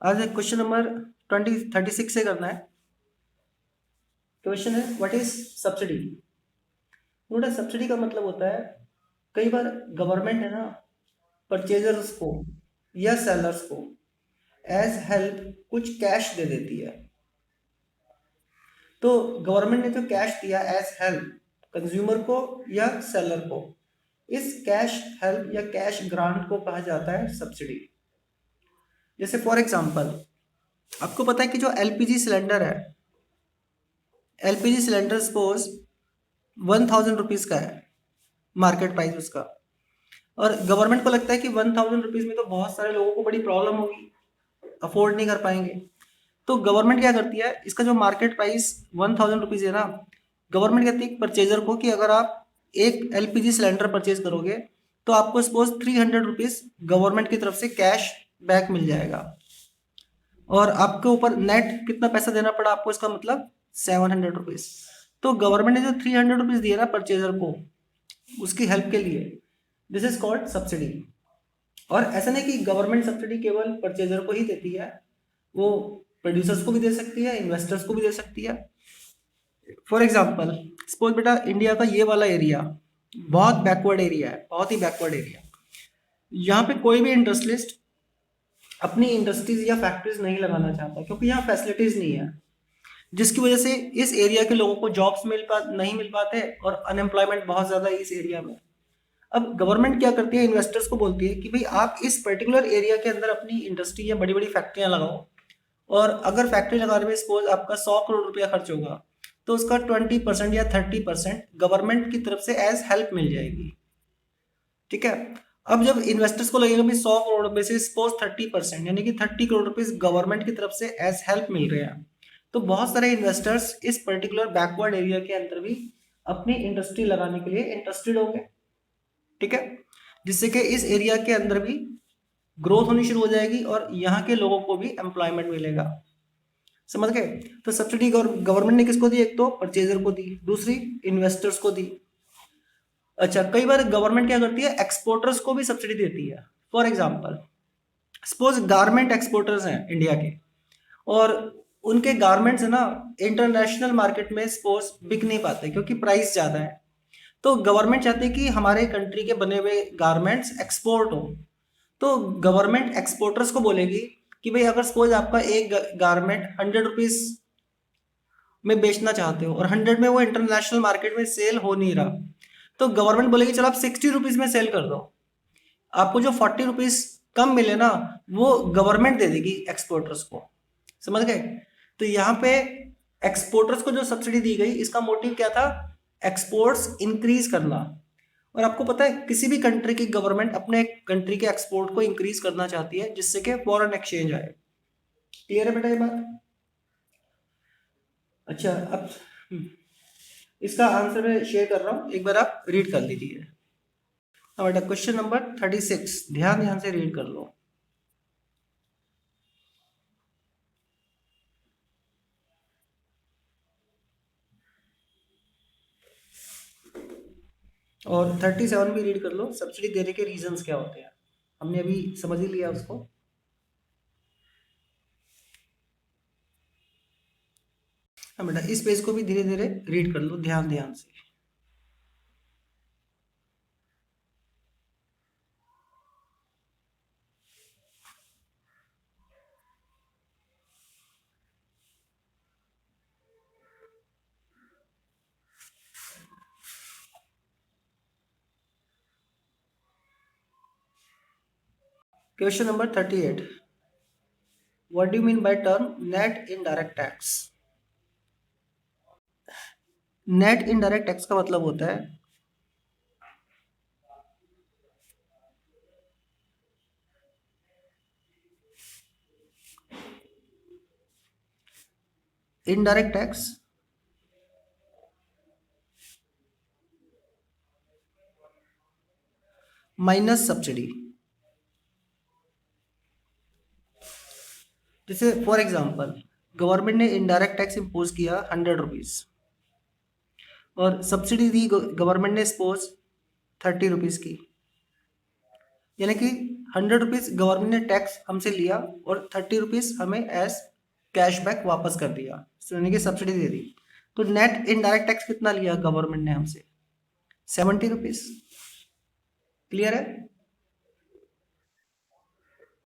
आज question number 36 से करना है। क्वेश्चन है what is subsidy. NOTA subsidy का मतलब होता है, कई बार गवर्नमेंट है ना परचेजर्स को या सेलर्स को एज हेल्प कुछ कैश दे देती है। तो गवर्नमेंट ने जो कैश दिया एज हेल्प कंज्यूमर को या सेलर को, इस कैश हेल्प या कैश ग्रांट को कहा जाता है सब्सिडी। जैसे फॉर एग्जांपल, आपको पता है कि जो एलपीजी सिलेंडर है, एलपीजी सिलेंडर सपोज 1000 रुपीज़ का है मार्केट प्राइस उसका, और गवर्नमेंट को लगता है कि 1000 रुपीज़ में तो बहुत सारे लोगों को बड़ी प्रॉब्लम होगी, अफोर्ड नहीं कर पाएंगे। तो गवर्नमेंट क्या करती है, इसका जो मार्केट प्राइस 1000 रुपीज़ है ना, गवर्नमेंट कहती है परचेजर को कि अगर आप एक एलपीजी सिलेंडर परचेज करोगे तो आपको सपोज 300 रुपीज़ गवर्नमेंट की तरफ से कैश बैक मिल जाएगा, और आपके ऊपर नेट कितना पैसा देना पड़ा आपको, इसका मतलब 700 रुपीज़। तो गवर्नमेंट ने जो 300 रुपीज़ दिए ना परचेजर को उसकी हेल्प के लिए, दिस इज कॉल्ड सब्सिडी। और ऐसा नहीं कि गवर्नमेंट सब्सिडी केवल परचेजर को ही देती है, वो प्रोड्यूसर्स को भी दे सकती है, इन्वेस्टर्स को भी दे सकती है। फॉर एग्जाम्पल सपोज बेटा, इंडिया का ये वाला एरिया बहुत बैकवर्ड एरिया है, बहुत ही बैकवर्ड एरिया। यहाँ पे कोई भी इंडस्ट्रियलिस्ट अपनी इंडस्ट्रीज या फैक्ट्रीज नहीं लगाना चाहता क्योंकि यहाँ फैसिलिटीज नहीं है, जिसकी वजह से इस एरिया के लोगों को जॉब्स नहीं मिल पाते और अनएम्प्लॉयमेंट बहुत ज़्यादा है इस एरिया में। अब गवर्नमेंट क्या करती है, इन्वेस्टर्स को बोलती है कि भाई आप इस पर्टिकुलर एरिया के अंदर अपनी इंडस्ट्री या बड़ी बड़ी फैक्ट्रियां लगाओ, और अगर फैक्ट्री लगाने में सपोज आपका 100 करोड़ रुपया खर्च होगा तो उसका 20% या 30% गवर्नमेंट की तरफ से एज हेल्प मिल जाएगी। ठीक है। अब जब इन्वेस्टर्स को लगेगा भी 100 करोड़ रुपए से सपोज 30% यानी कि 30 करोड़ रुपीज गवर्नमेंट की तरफ से एज हेल्प मिल रहे हैं, तो बहुत सारे इन्वेस्टर्स इस पर्टिकुलर बैकवर्ड एरिया के अंदर भी अपनी इंडस्ट्री लगाने के लिए इंटरेस्टेड होंगे। ठीक है, जिससे कि इस एरिया के अंदर भी ग्रोथ होनी शुरू हो जाएगी और यहाँ के लोगों को भी एम्प्लॉयमेंट मिलेगा। समझ गए। तो सब्सिडी गवर्नमेंट ने किसको दी, एक तो परचेजर को दी, दूसरी इन्वेस्टर्स को दी। अच्छा, कई बार गवर्नमेंट क्या करती है, एक्सपोर्टर्स को भी सब्सिडी देती है। For example suppose garment exporters हैं इंडिया के, और उनके गारमेंट्स है ना इंटरनेशनल मार्केट में सपोज बिक नहीं पाते क्योंकि प्राइस ज़्यादा है। तो गवर्नमेंट चाहती है कि हमारे कंट्री के बने हुए गारमेंट्स एक्सपोर्ट हो। तो गवर्नमेंट एक्सपोर्टर्स को बोलेगी कि भाई अगर सपोज आपका एक गारमेंट 100 रुपीज़ में बेचना चाहते हो और 100 में वो इंटरनेशनल मार्केट में सेल हो नहीं रहा, तो गवर्नमेंट बोलेगी चलो आप 60 रुपीज़ में सेल कर दो, आपको जो 40 रुपीज़ कम मिले ना वो गवर्नमेंट दे देगी एक्सपोर्टर्स को। समझ गए। तो यहाँ पे एक्सपोर्टर्स को जो सब्सिडी दी गई, इसका मोटिव क्या था, एक्सपोर्ट्स इंक्रीज करना। और आपको पता है किसी भी कंट्री की गवर्नमेंट अपने कंट्री के एक्सपोर्ट को इंक्रीज करना चाहती है जिससे कि फॉरेन एक्सचेंज आए। क्लियर है बेटा ये बात। अच्छा, अब इसका आंसर मैं शेयर कर रहा हूँ, एक बार आप रीड कर लीजिए। हाँ बेटा, क्वेश्चन नंबर 36 ध्यान ध्यान से रीड कर लो। और 37 भी रीड कर लो, सब्सिडी देने के रीजंस क्या होते हैं, हमने अभी समझ ही लिया उसको। हाँ बेटा, इस पेज को भी धीरे धीरे रीड कर लो ध्यान ध्यान से। Question number 38, what do you mean by term net indirect tax. Net indirect tax का मतलब होता है इनडायरेक्ट टैक्स माइनस सब्सिडी। जैसे फॉर एग्जांपल गवर्नमेंट ने इनडायरेक्ट टैक्स इम्पोज किया 100 रुपीज़, और सब्सिडी दी गवर्नमेंट ने सपोज 30 रुपीज़ की। यानी कि 100 रुपीज़ गवर्नमेंट ने टैक्स हमसे लिया और 30 रुपीज़ हमें एज कैशबैक वापस कर दिया, यानी कि सब्सिडी दे दी। तो नेट इनडायरेक्ट टैक्स कितना लिया गवर्नमेंट ने हमसे? 70 रुपीज़। क्लियर है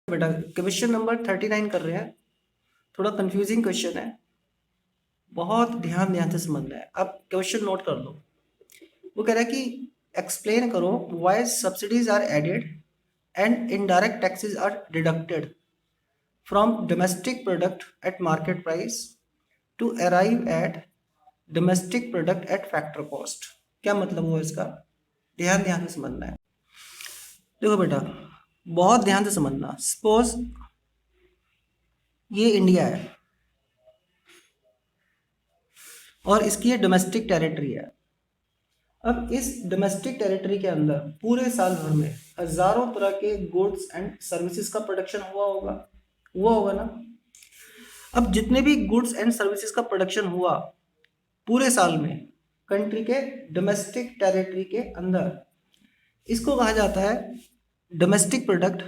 बेटा? क्वेश्चन नंबर 39 कर रहे हैं, थोड़ा कंफ्यूजिंग क्वेश्चन है, बहुत ध्यान ध्यान से समझना है। अब क्वेश्चन नोट कर लो। वो कह रहा है कि एक्सप्लेन करो why subsidies are added and indirect taxes are deducted from domestic product at market price to arrive at domestic product at factor cost. क्या मतलब हुआ इसका? ध्यान ध्यान से समझना है। देखो बेटा, बहुत ध्यान से समझना। सपोज ये इंडिया है और इसकी ये डोमेस्टिक टेरिटरी है। अब इस डोमेस्टिक टेरिटरी के अंदर पूरे साल भर में हजारों तरह के गुड्स एंड सर्विसेज का प्रोडक्शन हुआ होगा ना। अब जितने भी गुड्स एंड सर्विसेज का प्रोडक्शन हुआ पूरे साल में कंट्री के डोमेस्टिक टेरिटरी के अंदर, इसको कहा जाता है domestic product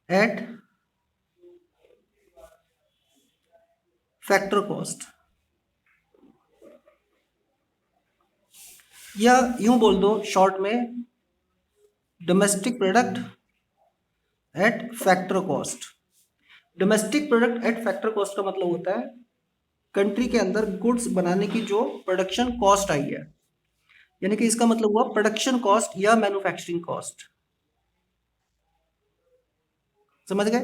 at factor cost, या यूं बोल दो शॉर्ट में domestic product at factor cost. Domestic product at factor cost का मतलब होता है कंट्री के अंदर गुड्स बनाने की जो प्रोडक्शन कॉस्ट आई है, यानी कि इसका मतलब हुआ प्रोडक्शन कॉस्ट या मैन्युफैक्चरिंग कॉस्ट। समझ गए?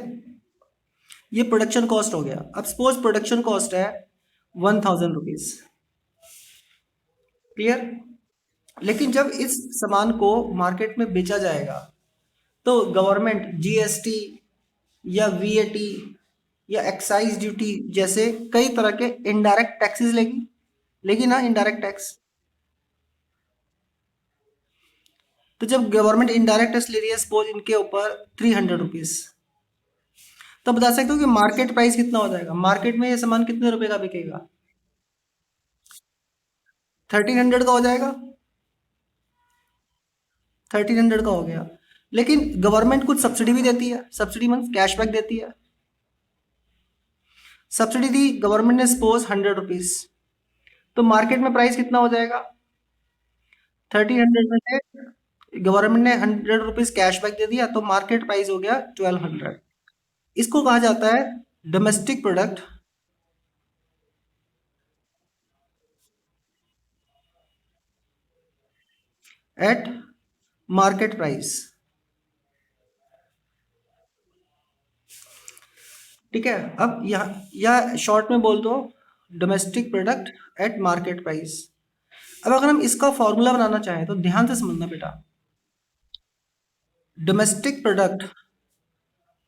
ये प्रोडक्शन कॉस्ट हो गया। अब सपोज प्रोडक्शन कॉस्ट है 1000 रुपीज। क्लियर? लेकिन जब इस सामान को मार्केट में बेचा जाएगा तो गवर्नमेंट जीएसटी या वीएटी या एक्साइज ड्यूटी जैसे कई तरह के इनडायरेक्ट टैक्सेस लेगी ना, इनडायरेक्ट टैक्स। तो जब गवर्नमेंट इनडायरेक्ट टैक्स ले रही है सपोज इनके ऊपर 300 रुपीज, तो बता सकते हो कि मार्केट प्राइस कितना हो जाएगा? मार्केट में ये सामान कितने रुपए का बिकेगा? 1300 का हो जाएगा। 1300 का हो गया। लेकिन गवर्नमेंट कुछ सब्सिडी भी देती है, सब्सिडी मीन्स कैशबैक देती है। सब्सिडी दी गवर्नमेंट ने सपोज 100 रुपीज, तो मार्केट में प्राइस कितना हो जाएगा? 1300 में से गवर्नमेंट ने 100 रुपीज कैशबैक दे दिया तो मार्केट प्राइस हो गया 1200। इसको कहा जाता है domestic product at market price. ठीक है? अब यहाँ या शॉर्ट में बोल दो domestic product at market price. अब अगर हम इसका फॉर्मूला बनाना चाहें तो ध्यान से समझना बेटा। Domestic product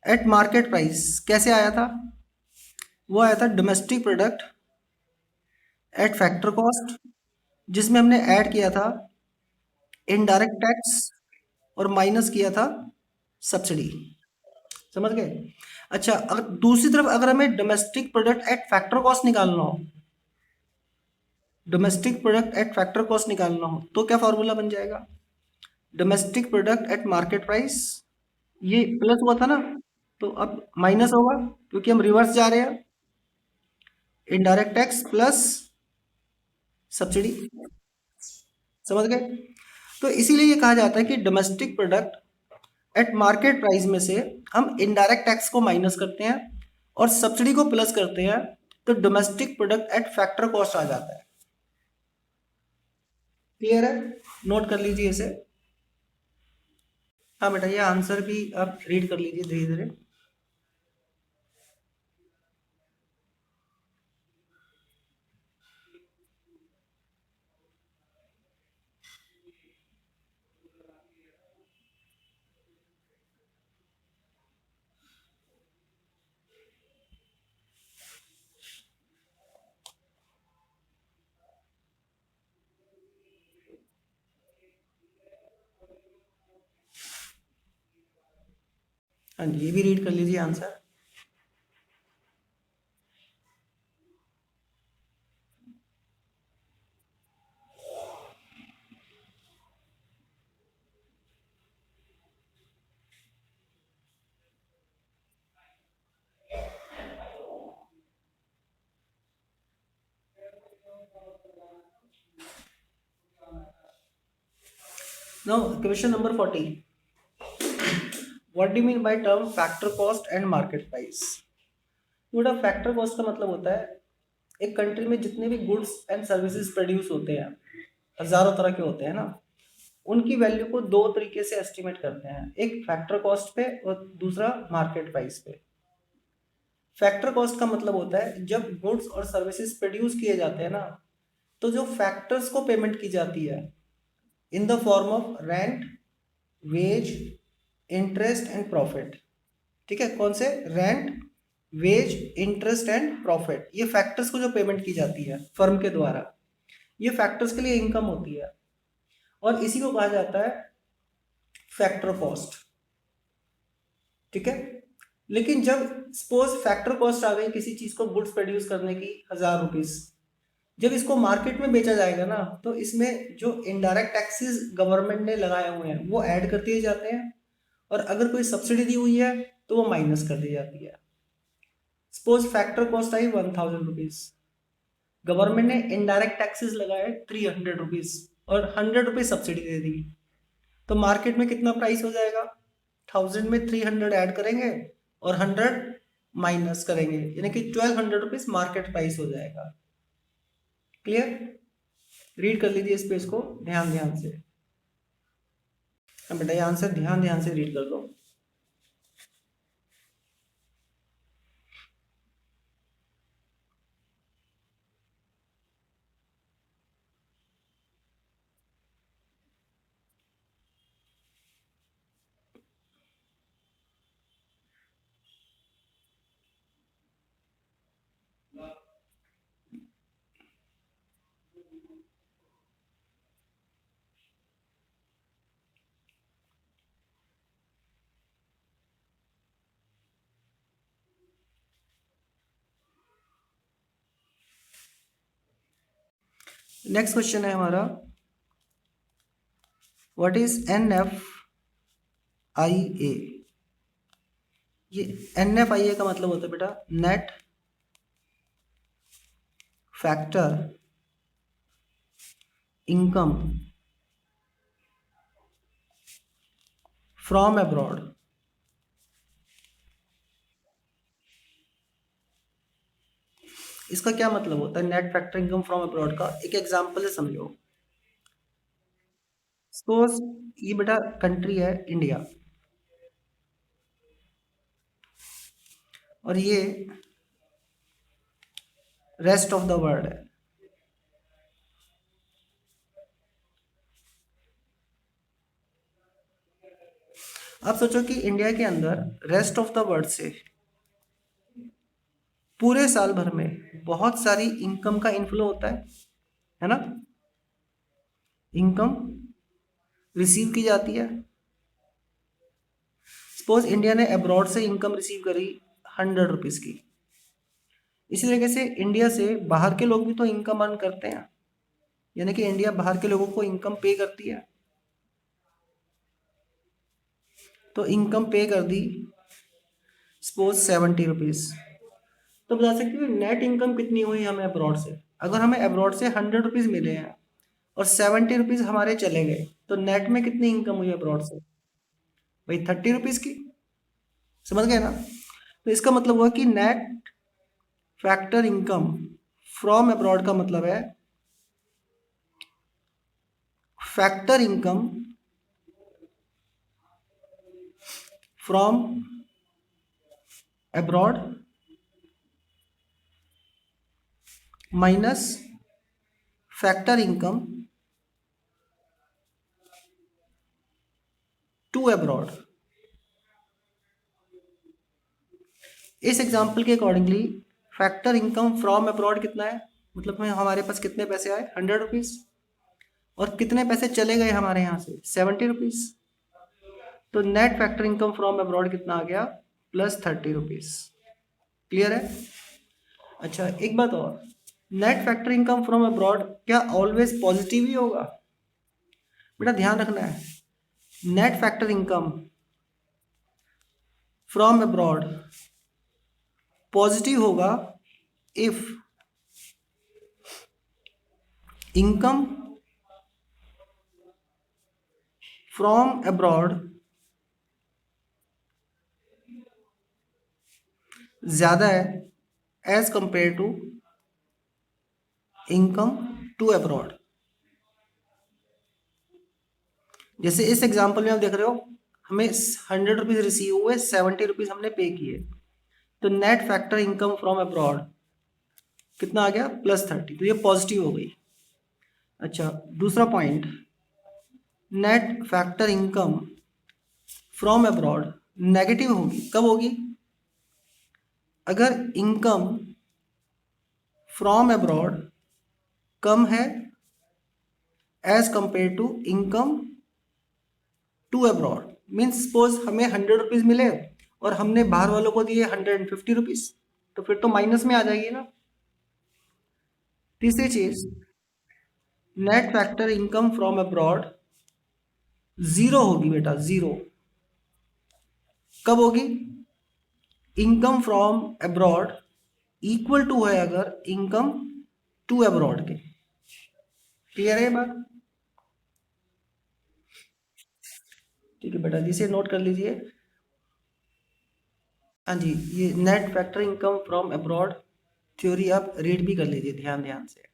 at market price कैसे आया था? वो आया था domestic product at factor cost, जिसमें हमने ऐड किया था इनडायरेक्ट टैक्स और माइनस किया था सब्सिडी। समझ गए? अच्छा, अगर दूसरी तरफ अगर हमें domestic product at factor cost निकालना हो, domestic product at factor cost निकालना हो तो क्या फॉर्मूला बन जाएगा? Domestic product at market price, ये प्लस हुआ था ना, तो अब माइनस होगा क्योंकि हम रिवर्स जा रहे हैं। Indirect tax plus subsidy. समझ गए? तो इसीलिए ये कहा जाता है कि domestic product at market price में से हम इनडायरेक्ट टैक्स को माइनस करते हैं और सब्सिडी को प्लस करते हैं, तो domestic product at factor cost आ जाता है। क्लियर है? नोट कर लीजिए इसे। हाँ बेटा, ये आंसर भी आप रीड कर लीजिए धीरे धीरे। हाँ जी, ये भी रीड कर लीजिए answer. Now question number 40, what do you mean by term factor cost and market price. बेटा फैक्टर कॉस्ट का मतलब होता है एक कंट्री में जितने भी गुड्स एंड सर्विसेज प्रोड्यूस होते हैं, हजारों तरह के होते हैं ना, उनकी वैल्यू को दो तरीके से एस्टिमेट करते हैं, एक फैक्टर कॉस्ट पे और दूसरा मार्केट प्राइस पे। फैक्टर कॉस्ट का मतलब होता है जब गुड्स और सर्विसेज प्रोड्यूस किए जाते हैं ना, तो जो फैक्टर्स को पेमेंट की जाती है in the form of rent, wage, interest and profit. ठीक है, कौन से? Rent, wage, interest and profit, ये फैक्टर्स को जो पेमेंट की जाती है फर्म के द्वारा, ये फैक्टर्स के लिए इनकम होती है और इसी को कहा जाता है फैक्टर कॉस्ट। ठीक है, लेकिन जब सपोज फैक्टर कॉस्ट आ गई किसी चीज को गुड्स प्रोड्यूस करने की 1000 रुपीज, जब इसको मार्केट में बेचा जाएगा ना, तो इसमें जो इनडायरेक्ट टैक्सेस गवर्नमेंट ने लगाए हुए हैं वो ऐड कर दिए जाते हैं, और अगर कोई सब्सिडी दी हुई है तो वो माइनस कर दी जाती है। सपोज फैक्टर कॉस्ट आई 1000 रुपीज, गवर्नमेंट ने इनडायरेक्ट टैक्सेस लगाए 300 रुपीज और 100 रुपीज सब्सिडी दे दी, तो मार्केट में कितना प्राइस हो जाएगा? 1000 में 300 ऐड करेंगे और 100 माइनस करेंगे, यानी कि 1200 रुपीज मार्केट प्राइस हो जाएगा। क्लियर? रीड कर लीजिए इस पेज को ध्यान ध्यान से। बेटा ये आंसर ध्यान ध्यान से रीड कर लो। नेक्स्ट क्वेश्चन है हमारा, व्हाट इज NFIA। ये NFIA का मतलब होता है बेटा net factor income from abroad. इसका क्या मतलब होता है net factor income from abroad का? एक एग्जांपल से समझो। सपोज ये बेटा कंट्री है इंडिया, और ये रेस्ट ऑफ द वर्ल्ड है। अब सोचो कि इंडिया के अंदर रेस्ट ऑफ द वर्ल्ड से पूरे साल भर में बहुत सारी इनकम का इनफ्लो होता है ना? इनकम रिसीव की जाती है। सपोज इंडिया ने अब्रॉड से इनकम रिसीव करी 100 रुपीज की, इसी तरीके से इंडिया से बाहर के लोग भी तो इनकम अर्न करते हैं, यानी कि इंडिया बाहर के लोगों को इनकम पे करती है। तो इनकम पे कर दी सपोज 70 रुपीज, तो बता सकते हो नेट इनकम कितनी हुई हमें अब्रॉड से। अगर हमें अब्रॉड से 100 रुपीज मिले हैं और 70 रुपीज हमारे चले गए, तो नेट में कितनी इनकम हुई अब्रॉड से? भाई 30 रुपीज की। समझ गए ना? तो इसका मतलब हुआ कि net factor income from abroad का मतलब है factor income from abroad minus factor income to abroad. इस एग्जाम्पल के accordingly factor income from abroad कितना है, मतलब हमारे पास कितने पैसे आए 100 रुपीज, और कितने पैसे चले गए हमारे यहाँ से 70 रुपीज। तो net factor income from abroad कितना आ गया? +30 रुपीज। क्लियर है? अच्छा एक बात और, net factor income from abroad क्या ऑलवेज पॉजिटिव ही होगा? बेटा ध्यान रखना है, net factor income from abroad positive होगा इफ इनकम फ्रॉम अब्रॉड ज्यादा है as compare to income to abroad. जैसे इस एग्जांपल में आप देख रहे हो, हमें 100 रुपीज रिसीव हुए, 70 रुपीज हमने पे किए, तो net factor income from abroad कितना आ गया, +30, तो ये पॉजिटिव हो गई। अच्छा, दूसरा point, net factor income from abroad negative होगी, कब होगी, अगर इनकम फ्रॉम अब्रॉड कम है as compare to income to abroad. Means suppose हमें 100 रुपीज मिले और हमने बाहर वालों को दिए 150 रुपीज, तो फिर तो माइनस में आ जाएगी ना। तीसरी चीज, net factor income from abroad zero होगी बेटा, जीरो कब होगी, income from abroad equal to है अगर इनकम टू अब्रॉड के। क्लियर है बात? ठीक है बेटा, जिसे नोट कर लीजिए। हाँ जी, ये net factor income from abroad theory आप रीड भी कर लीजिए ध्यान ध्यान से।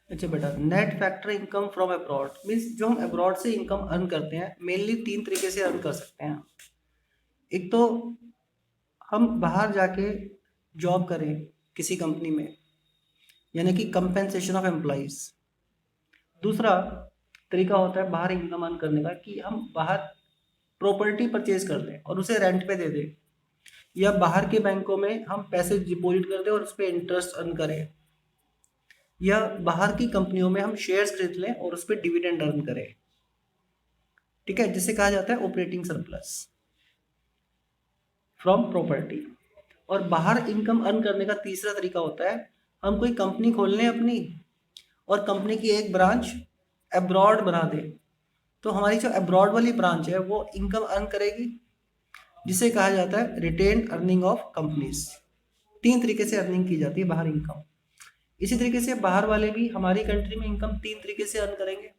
अच्छा बेटा, net factor income from abroad means जो हम अब्रॉड से इनकम अर्न करते हैं, मेनली 3 तरीके से अर्न कर सकते हैं। एक तो हम बाहर जाके जॉब करें किसी कंपनी में, यानी कि कंपेंसेशन ऑफ एम्प्लॉइज। दूसरा तरीका होता है बाहर इनकम अर्न करने का, कि हम बाहर प्रॉपर्टी परचेज कर लें और उसे रेंट पे दे दें, या बाहर के बैंकों में हम पैसे डिपॉजिट कर दें और उस पर इंटरेस्ट अर्न करें, या बाहर की कंपनियों में हम शेयर्स खरीद लें और उस पर डिविडेंड अर्न करें। ठीक है, जिसे कहा जाता है ऑपरेटिंग सरप्लस फ्रॉम प्रॉपर्टी। और बाहर इनकम अर्न करने का तीसरा तरीका होता है, हम कोई कंपनी खोल लें अपनी और कंपनी की एक ब्रांच अब्रॉड बना दें, तो हमारी जो अब्रॉड वाली ब्रांच है वो इनकम अर्न करेगी, जिसे कहा जाता है रिटेन अर्निंग ऑफ कंपनीज। 3 तरीके से अर्निंग की जाती है बाहर इनकम। इसी तरीके से बाहर वाले भी हमारी कंट्री में इनकम 3 तरीके से अर्न करेंगे।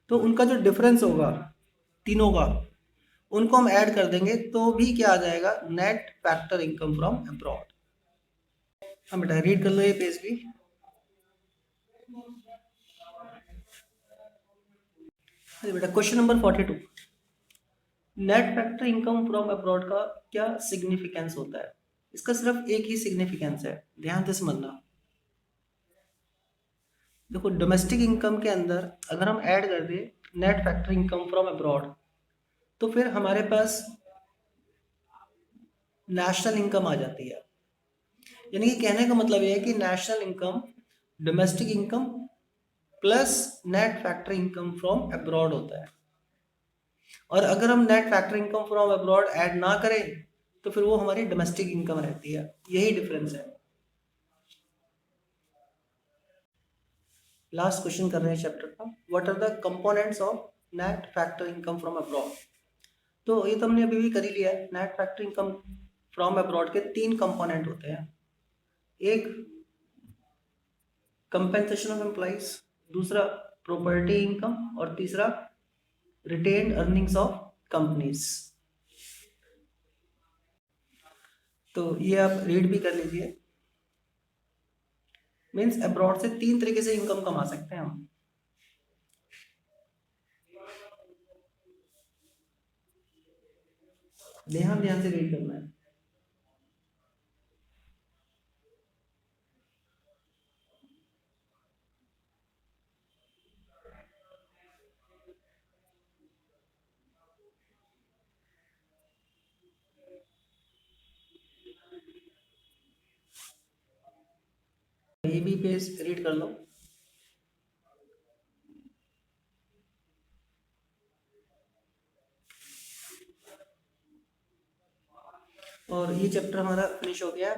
तो उनका जो डिफरेंस होगा तीनों का, उनको हम ऐड कर देंगे तो भी क्या आ जाएगा, net factor income from abroad. हम बेटा रीड कर लो ये पेज भी। अरे बेटा, question number 42, net factor income from abroad का क्या सिग्निफिकेंस होता है। इसका सिर्फ एक ही सिग्निफिकेंस है, ध्यान से समझना। देखो, डोमेस्टिक इनकम के अंदर अगर हम ऐड कर दें net factor income from abroad, तो फिर हमारे पास नेशनल इनकम आ जाती है। यानी कि कहने का मतलब यह है कि national income domestic income plus net factor income from abroad होता है। और अगर हम net factor income from abroad add ना करें तो फिर वो हमारी डोमेस्टिक इनकम रहती है। यही डिफरेंस है। लास्ट क्वेश्चन कर रहे हैं चैप्टर का, what are the components of net factor income from abroad. तो ये तो हमने अभी भी कर ही लिया है। Net factor income from abroad के 3 कंपोनेंट होते हैं, एक कंपेंसेशन ऑफ एम्प्लॉइज, दूसरा प्रॉपर्टी इनकम, और तीसरा रिटेन्ड अर्निंग्स ऑफ कंपनीज। तो ये आप रीड भी कर लीजिए। मीन्स अब्रॉड से 3 तरीके से इनकम कमा सकते हैं हम। ध्यान ध्यान से रीड करना है। ये भी पेज रीड कर लो। और ये चैप्टर हमारा फिनिश हो गया।